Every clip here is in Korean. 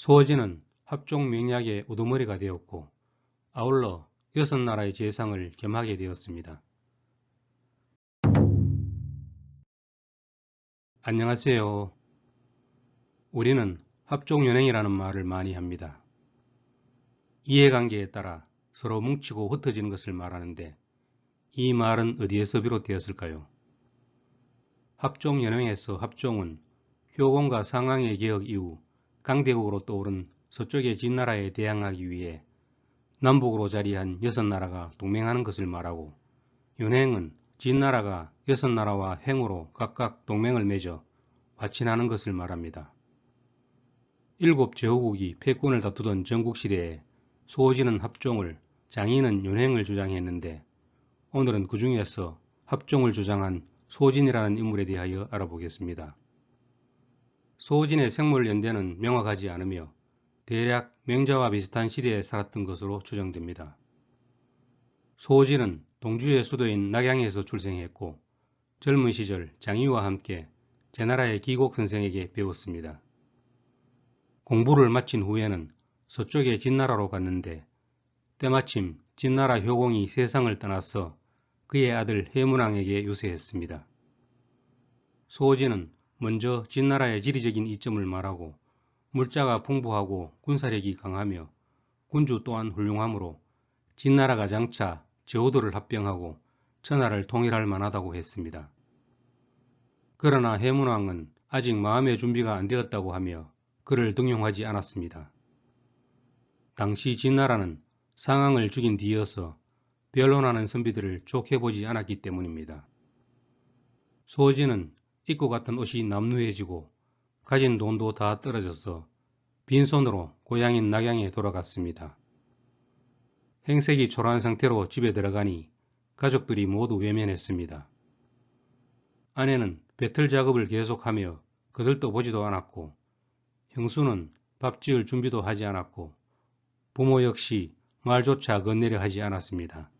소호진은 합종 맹약의 우두머리가 되었고 아울러 6나라의 재상을 겸하게 되었습니다. 안녕하세요. 우리는 합종연행이라는 말을 많이 합니다. 이해관계에 따라 서로 뭉치고 흩어지는 것을 말하는데 이 말은 어디에서 비롯되었을까요? 합종연행에서 합종은 효공과 상황의 개혁 이후 강대국으로 떠오른 서쪽의 진나라에 대항하기 위해 남북으로 자리한 6나라가 동맹하는 것을 말하고, 연행은 진나라가 6나라와 행으로 각각 동맹을 맺어 화친하는 것을 말합니다. 7제후국이 패권을 다투던 전국시대에 소호진은 합종을, 장인은 연행을 주장했는데 오늘은 그 중에서 합종을 주장한 소호진이라는 인물에 대하여 알아보겠습니다. 소호진의 생물연대는 명확하지 않으며 대략 명자와 비슷한 시대에 살았던 것으로 추정됩니다. 소호진은 동주의 수도인 낙양에서 출생했고 젊은 시절 장유와 함께 제나라의 기곡 선생에게 배웠습니다. 공부를 마친 후에는 서쪽의 진나라로 갔는데 때마침 진나라 효공이 세상을 떠나서 그의 아들 해문왕에게 유세했습니다. 소호진은 먼저 진나라의 지리적인 이점을 말하고 물자가 풍부하고 군사력이 강하며 군주 또한 훌륭하므로 진나라가 장차 제후도를 합병하고 천하를 통일할 만하다고 했습니다. 그러나 해문왕은 아직 마음의 준비가 안 되었다고 하며 그를 등용하지 않았습니다. 당시 진나라는 상황을 죽인 뒤이어서 변론하는 선비들을 좋게 보지 않았기 때문입니다. 소호진은 입고 갔던 옷이 남루해지고 가진 돈도 다 떨어져서 빈손으로 고향인 낙양에 돌아갔습니다. 행색이 초라한 상태로 집에 들어가니 가족들이 모두 외면했습니다. 아내는 배틀 작업을 계속하며 그들도 보지도 않았고 형수는 밥 지을 준비도 하지 않았고 부모 역시 말조차 건네려 하지 않았습니다.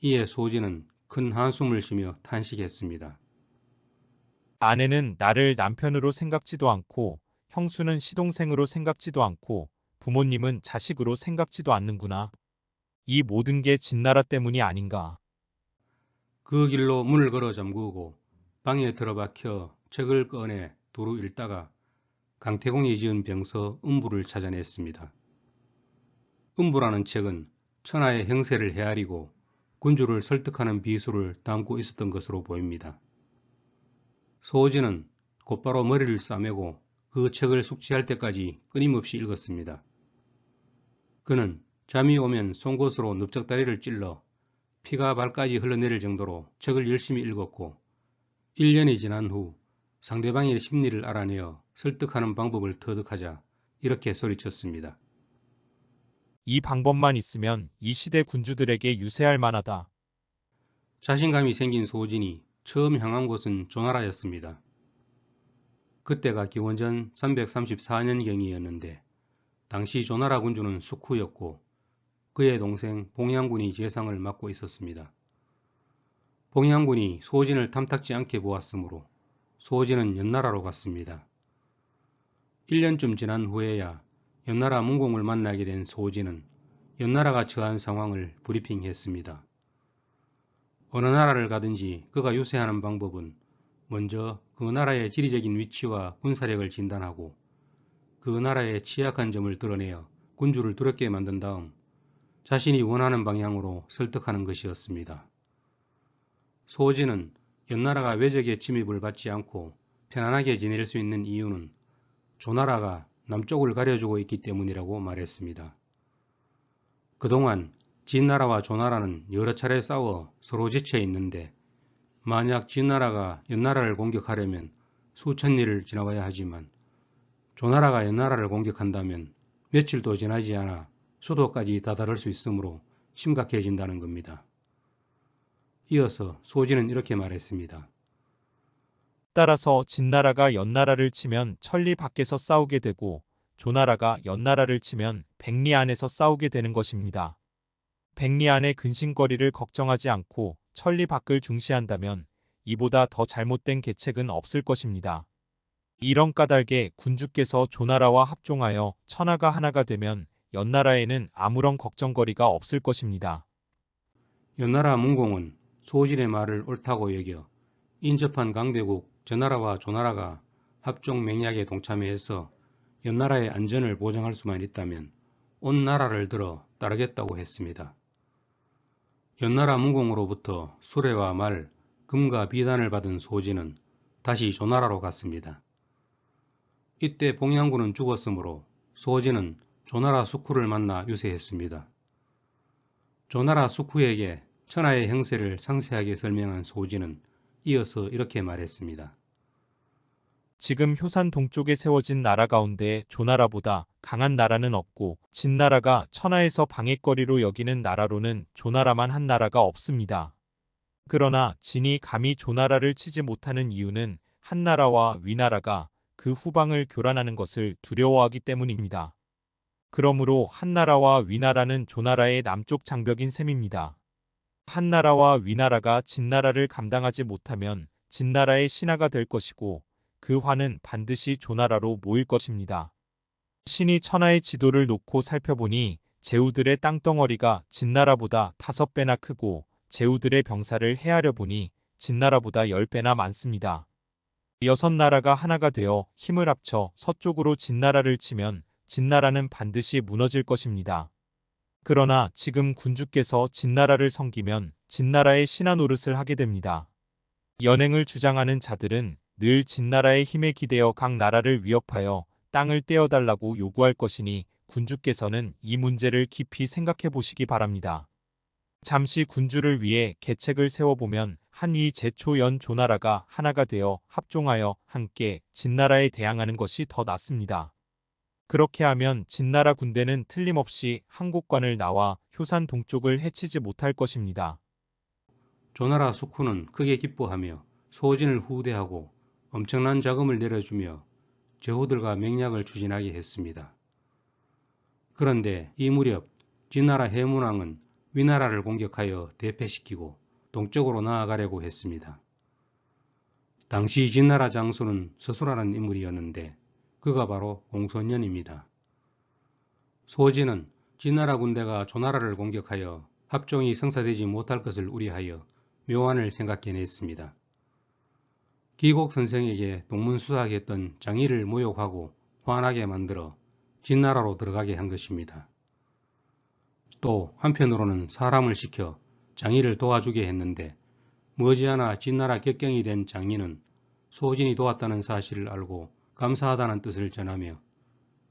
이에 소호진은 큰 한숨을 쉬며 탄식했습니다. 아내는 나를 남편으로 생각지도 않고 형수는 시동생으로 생각지도 않고 부모님은 자식으로 생각지도 않는구나. 이 모든 게 진나라 때문이 아닌가. 그 길로 문을 걸어 잠그고 방에 들어박혀 책을 꺼내 두루 읽다가 강태공이 지은 병서 음부를 찾아냈습니다. 음부라는 책은 천하의 형세를 헤아리고 군주를 설득하는 비수를 담고 있었던 것으로 보입니다. 소호진은 곧바로 머리를 싸매고 그 책을 숙지할 때까지 끊임없이 읽었습니다. 그는 잠이 오면 송곳으로 넓적다리를 찔러 피가 발까지 흘러내릴 정도로 책을 열심히 읽었고 1년이 지난 후 상대방의 심리를 알아내어 설득하는 방법을 터득하자 이렇게 소리쳤습니다. 이 방법만 있으면 이 시대 군주들에게 유세할 만하다. 자신감이 생긴 소호진이 처음 향한 곳은 조나라였습니다. 그때가 기원전 334년경이었는데 당시 조나라 군주는 숙후였고 그의 동생 봉양군이 재상을 맡고 있었습니다. 봉양군이 소호진을 탐탁지 않게 보았으므로 소호진은 연나라로 갔습니다. 1년쯤 지난 후에야 연나라 문공을 만나게 된 소호진은 연나라가 처한 상황을 브리핑했습니다. 어느 나라를 가든지 그가 유세하는 방법은 먼저 그 나라의 지리적인 위치와 군사력을 진단하고 그 나라의 취약한 점을 드러내어 군주를 두렵게 만든 다음 자신이 원하는 방향으로 설득하는 것이었습니다. 소호진은 연나라가 외적의 침입을 받지 않고 편안하게 지낼 수 있는 이유는 조나라가 남쪽을 가려주고 있기 때문이라고 말했습니다. 그동안 진나라와 조나라는 여러 차례 싸워 서로 지쳐 있는데 만약 진나라가 연나라를 공격하려면 수천 리를 지나가야 하지만 조나라가 연나라를 공격한다면 며칠도 지나지 않아 수도까지 다다를 수 있으므로 심각해진다는 겁니다. 이어서 소호진은 이렇게 말했습니다. 따라서 진나라가 연나라를 치면 천리 밖에서 싸우게 되고 조나라가 연나라를 치면 백리 안에서 싸우게 되는 것입니다. 백리 안의 근심거리를 걱정하지 않고 천리 밖을 중시한다면 이보다 더 잘못된 계책은 없을 것입니다. 이런 까닭에 군주께서 조나라와 합종하여 천하가 하나가 되면 연나라에는 아무런 걱정거리가 없을 것입니다. 연나라 문공은 소진의 말을 옳다고 여겨 인접한 강대국 전나라와 조나라가 합종 맹약에 동참해서 연나라의 안전을 보장할 수만 있다면 온 나라를 들어 따르겠다고 했습니다. 연나라 문공으로부터 수레와 말, 금과 비단을 받은 소진은 다시 조나라로 갔습니다. 이때 봉양군은 죽었으므로 소진은 조나라 숙후를 만나 유세했습니다. 조나라 숙후에게 천하의 형세를 상세하게 설명한 소진은 이어서 이렇게 말했습니다. 지금 효산 동쪽에 세워진 나라 가운데 조나라보다 강한 나라는 없고 진나라가 천하에서 방해거리로 여기는 나라로는 조나라만 한 나라가 없습니다. 그러나 진이 감히 조나라를 치지 못하는 이유는 한나라와 위나라가 그 후방을 교란하는 것을 두려워하기 때문입니다. 그러므로 한나라와 위나라는 조나라의 남쪽 장벽인 셈입니다. 한나라와 위나라가 진나라를 감당하지 못하면 진나라의 신하가 될 것이고 그 화는 반드시 조나라로 모일 것입니다. 신이 천하의 지도를 놓고 살펴보니 제후들의 땅덩어리가 진나라보다 5배나 크고 제후들의 병사를 헤아려 보니 진나라보다 10배나 많습니다. 6나라가 하나가 되어 힘을 합쳐 서쪽으로 진나라를 치면 진나라는 반드시 무너질 것입니다. 그러나 지금 군주께서 진나라를 섬기면 진나라의 신하 노릇을 하게 됩니다. 연행을 주장하는 자들은 늘 진나라의 힘에 기대어 각 나라를 위협하여 땅을 떼어달라고 요구할 것이니 군주께서는 이 문제를 깊이 생각해 보시기 바랍니다. 잠시 군주를 위해 계책을 세워보면 한위 제초연 조나라가 하나가 되어 합종하여 함께 진나라에 대항하는 것이 더 낫습니다. 그렇게 하면 진나라 군대는 틀림없이 한곡관을 나와 효산 동쪽을 해치지 못할 것입니다. 조나라 숙후는 크게 기뻐하며 소진을 후대하고 엄청난 자금을 내려주며 제후들과 맹약을 추진하게 했습니다. 그런데 이 무렵 진나라 해문왕은 위나라를 공격하여 대패시키고 동쪽으로 나아가려고 했습니다. 당시 진나라 장수는 서수라는 인물이었는데 그가 바로 공손년입니다. 소진은 진나라 군대가 조나라를 공격하여 합종이 성사되지 못할 것을 우려하여 묘안을 생각해냈습니다. 기곡 선생에게 동문수사하겠던 장의를 모욕하고 화나게 만들어 진나라로 들어가게 한 것입니다. 또 한편으로는 사람을 시켜 장의를 도와주게 했는데 머지않아 진나라 격경이 된 장의는 소진이 도왔다는 사실을 알고 감사하다는 뜻을 전하며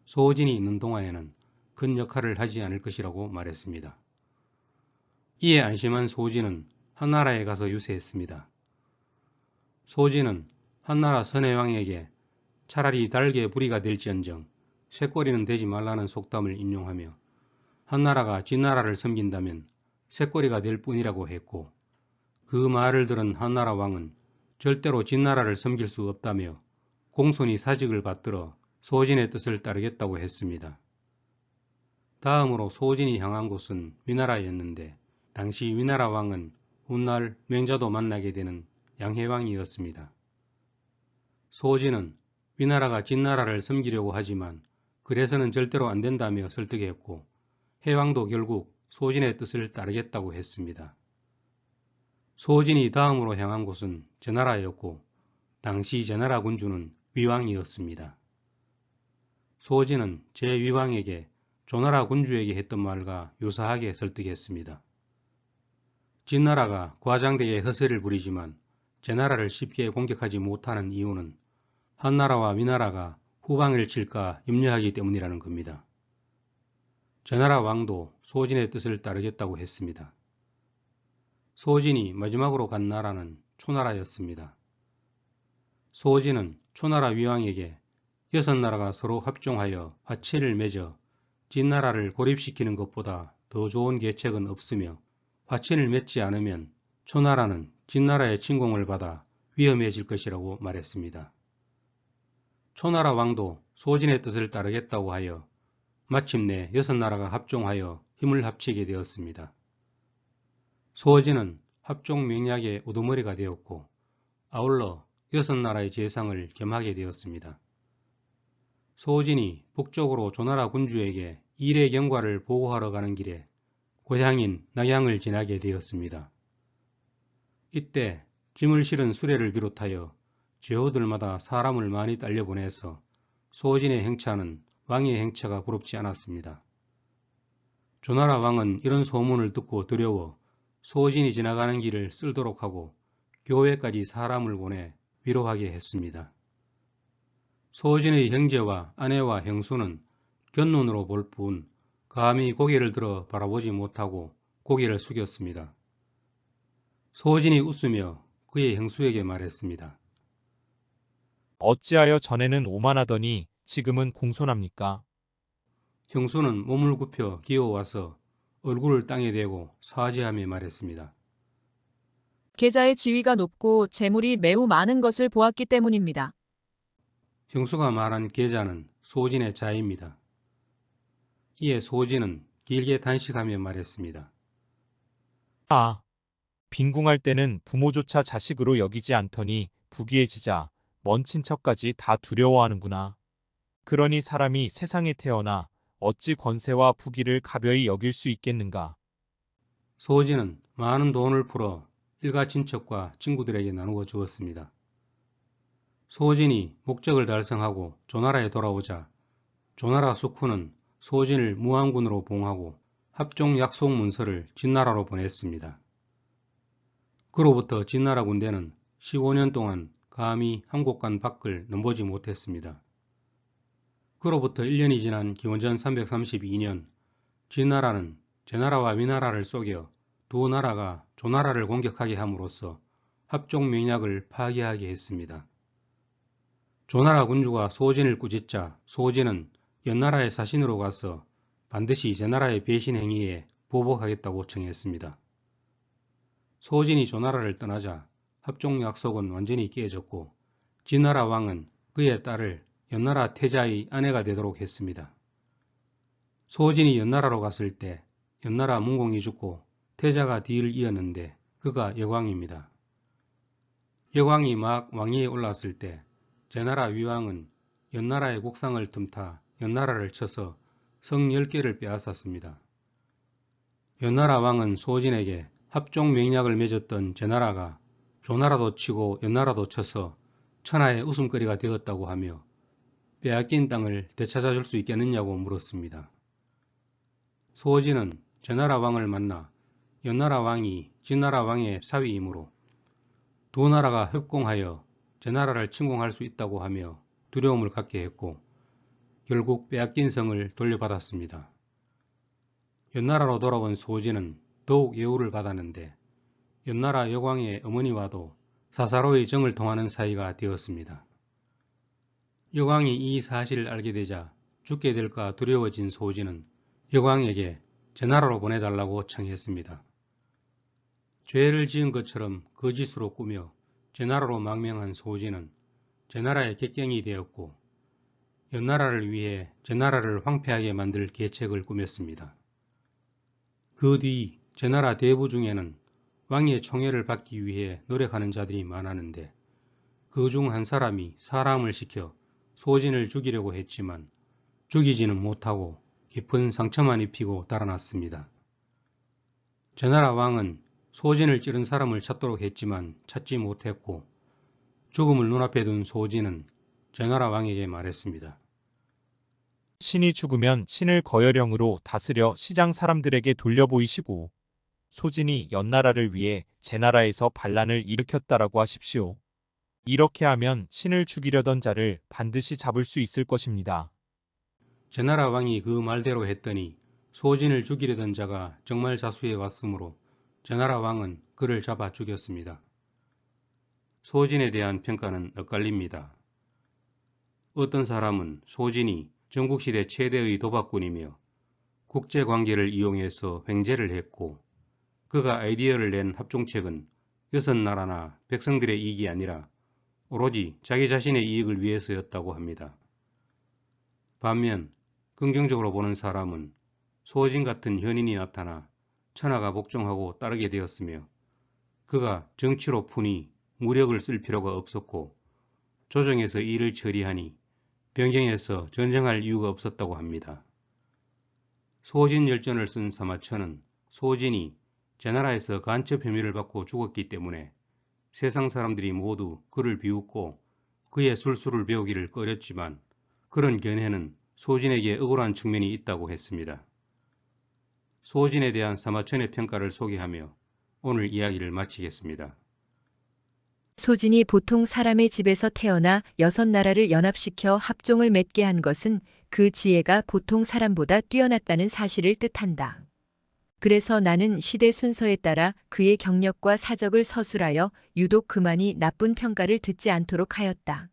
소진이 있는 동안에는 큰 역할을 하지 않을 것이라고 말했습니다. 이에 안심한 소진은 한나라에 가서 유세했습니다. 소진은 한나라 선혜왕에게 차라리 달개 부리가 될지언정 쇠꼬리는 되지 말라는 속담을 인용하며 한나라가 진나라를 섬긴다면 쇠꼬리가 될 뿐이라고 했고 그 말을 들은 한나라 왕은 절대로 진나라를 섬길 수 없다며 공손히 사직을 받들어 소진의 뜻을 따르겠다고 했습니다. 다음으로 소진이 향한 곳은 위나라였는데 당시 위나라 왕은 훗날 맹자도 만나게 되는 양해왕이었습니다. 소진은 위나라가 진나라를 섬기려고 하지만 그래서는 절대로 안 된다며 설득했고 해왕도 결국 소진의 뜻을 따르겠다고 했습니다. 소진이 다음으로 향한 곳은 제나라였고 당시 제나라 군주는 위왕이었습니다. 소진은 제-위왕에게 조나라 군주에게 했던 말과 유사하게 설득했습니다. 진나라가 과장되게 허세를 부리지만 제나라를 쉽게 공격하지 못하는 이유는 한나라와 위나라가 후방을 칠까 염려하기 때문이라는 겁니다. 제나라 왕도 소진의 뜻을 따르겠다고 했습니다. 소진이 마지막으로 간 나라는 초나라였습니다. 소진은 초나라 위왕에게 6나라가 서로 합종하여 화친을 맺어 진나라를 고립시키는 것보다 더 좋은 계책은 없으며 화친을 맺지 않으면 초나라는 진나라의 침공을 받아 위험해질 것이라고 말했습니다. 초나라 왕도 소진의 뜻을 따르겠다고 하여 마침내 6나라가 합종하여 힘을 합치게 되었습니다. 소진은 합종 맹약의 우두머리가 되었고 아울러 6나라의 재상을 겸하게 되었습니다. 소진이 북쪽으로 조나라 군주에게 일의 경과를 보고하러 가는 길에 고향인 낙양을 지나게 되었습니다. 이때 짐을 실은 수레를 비롯하여 제후들마다 사람을 많이 딸려보내서 소진의 행차는 왕의 행차가 부럽지 않았습니다. 조나라 왕은 이런 소문을 듣고 두려워 소진이 지나가는 길을 쓸도록 하고 교회까지 사람을 보내 위로하게 했습니다. 소진의 형제와 아내와 형수는 곁눈으로 볼 뿐 감히 고개를 들어 바라보지 못하고 고개를 숙였습니다. 소진이 웃으며 그의 형수에게 말했습니다. 어찌하여 전에는 오만하더니 지금은 공손합니까? 형수는 몸을 굽혀 기어와서 얼굴을 땅에 대고 사죄하며 말했습니다. 계자의 지위가 높고 재물이 매우 많은 것을 보았기 때문입니다. 형수가 말한 계자는 소진의 자입니다. 이에 소진은 길게 단식하며 말했습니다. 아, 빈궁할 때는 부모조차 자식으로 여기지 않더니 부귀해지자 먼 친척까지 다 두려워하는구나. 그러니 사람이 세상에 태어나 어찌 권세와 부귀를 가벼이 여길 수 있겠는가. 소진은 많은 돈을 풀어 일가 친척과 친구들에게 나누어 주었습니다. 소진이 목적을 달성하고 조나라에 돌아오자 조나라 숙후는 소진을 무안군으로 봉하고 합종 약속 문서를 진나라로 보냈습니다. 그로부터 진나라 군대는 15년 동안 감히 한국관 밖을 넘보지 못했습니다. 그로부터 1년이 지난 기원전 332년 진나라는 제나라와 위나라를 속여 두 나라가 조나라를 공격하게 함으로써 합종 명약을 파기하게 했습니다. 조나라 군주가 소진을 꾸짖자 소진은 연나라의 사신으로 가서 반드시 제나라의 배신 행위에 보복하겠다고 청했습니다. 소진이 조나라를 떠나자 합종 약속은 완전히 깨졌고 진나라 왕은 그의 딸을 연나라 태자의 아내가 되도록 했습니다. 소진이 연나라로 갔을 때 연나라 문공이 죽고 태자가 뒤를 이었는데 그가 여광입니다. 여광이 막 왕위에 올랐을 때 제나라 위왕은 연나라의 국상을 틈타 연나라를 쳐서 성 10개를 빼앗았습니다. 연나라 왕은 소진에게 합종 맹약을 맺었던 제나라가 조나라도 치고 연나라도 쳐서 천하의 웃음거리가 되었다고 하며 빼앗긴 땅을 되찾아줄 수 있겠느냐고 물었습니다. 소진은 제나라 왕을 만나 연나라 왕이 진나라 왕의 사위이므로 두 나라가 협공하여 제나라를 침공할 수 있다고 하며 두려움을 갖게 했고 결국 빼앗긴 성을 돌려받았습니다. 연나라로 돌아온 소진은 더욱 예우를 받았는데 연나라 여광의 어머니와도 사사로이 정을 통하는 사이가 되었습니다. 여광이 이 사실을 알게 되자 죽게 될까 두려워진 소진은 여광에게 제나라로 보내달라고 청했습니다. 죄를 지은 것처럼 거짓으로 꾸며 제나라로 망명한 소진은 제나라의 객경이 되었고 연나라를 위해 제나라를 황폐하게 만들 계책을 꾸몄습니다. 그 뒤 제나라 대부 중에는 왕의 총애를 받기 위해 노력하는 자들이 많았는데 그 중 한 사람이 사람을 시켜 소진을 죽이려고 했지만 죽이지는 못하고 깊은 상처만 입히고 달아났습니다. 제나라 왕은 소진을 찌른 사람을 찾도록 했지만 찾지 못했고 죽음을 눈앞에 둔 소진은 제나라 왕에게 말했습니다. 신이 죽으면 신을 거열령으로 다스려 시장 사람들에게 돌려보이시고 소진이 연나라를 위해 제나라에서 반란을 일으켰다라고 하십시오. 이렇게 하면 신을 죽이려던 자를 반드시 잡을 수 있을 것입니다. 제나라 왕이 그 말대로 했더니 소진을 죽이려던 자가 정말 자수해 왔으므로 제나라 왕은 그를 잡아 죽였습니다. 소진에 대한 평가는 엇갈립니다. 어떤 사람은 소진이 전국시대 최대의 도박꾼이며 국제관계를 이용해서 횡재를 했고 그가 아이디어를 낸 합종책은 6나라나 백성들의 이익이 아니라 오로지 자기 자신의 이익을 위해서였다고 합니다. 반면 긍정적으로 보는 사람은 소진 같은 현인이 나타나 천하가 복종하고 따르게 되었으며 그가 정치로 푸니 무력을 쓸 필요가 없었고 조정에서 일을 처리하니 변경해서 전쟁할 이유가 없었다고 합니다. 소진열전을 쓴 사마천은 소진이 제나라에서 간첩 혐의를 받고 죽었기 때문에 세상 사람들이 모두 그를 비웃고 그의 술수를 배우기를 꺼렸지만 그런 견해는 소진에게 억울한 측면이 있다고 했습니다. 소진에 대한 사마천의 평가를 소개하며 오늘 이야기를 마치겠습니다. 소진이 보통 사람의 집에서 태어나 6나라를 연합시켜 합종을 맺게 한 것은 그 지혜가 보통 사람보다 뛰어났다는 사실을 뜻한다. 그래서 나는 시대 순서에 따라 그의 경력과 사적을 서술하여 유독 그만이 나쁜 평가를 듣지 않도록 하였다.